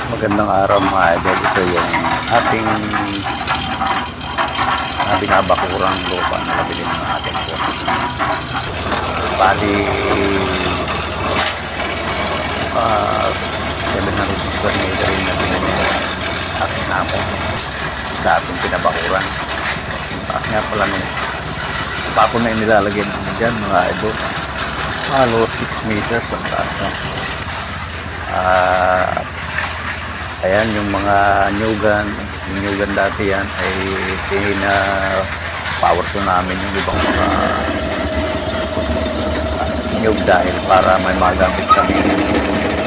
Magandang araw mga idol. Ito yung ating binabakurang lupa na nabili ng ating boss. Bali 700 square meter yung nabili niya ating napo sa ating pinabakuran. Taas nga pala nung papo na yung nilalagay namin dyan mga idol. Halos 6 meters ang taas na. Ayan yung mga nyugan dati yan ay na power so namin yung ibang mga nyug dahil para may magamit kami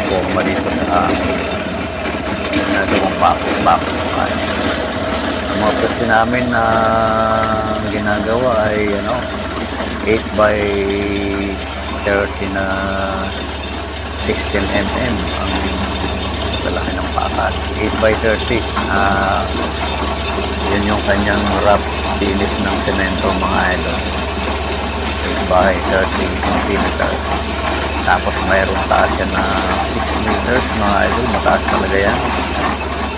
forma dito sa nagawang bako. Ang mga pwesto namin na ginagawa ay 8 by 30 na 16 mm ang lalaki ng pakat. 8 by 30 yun yung kanyang rough tinis ng semento mga idol. 8 by 30 cm. Tapos mayroong taas yan na 6 meters mga idol. Mataas talaga yan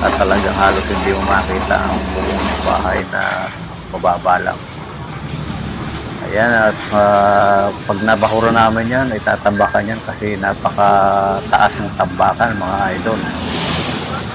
at talagang halos hindi mo makita ang buong bahay na mababa lang. Ayan, at pag nabakura namin yan, itatambakan yan kasi napakataas ng tambakan mga idol.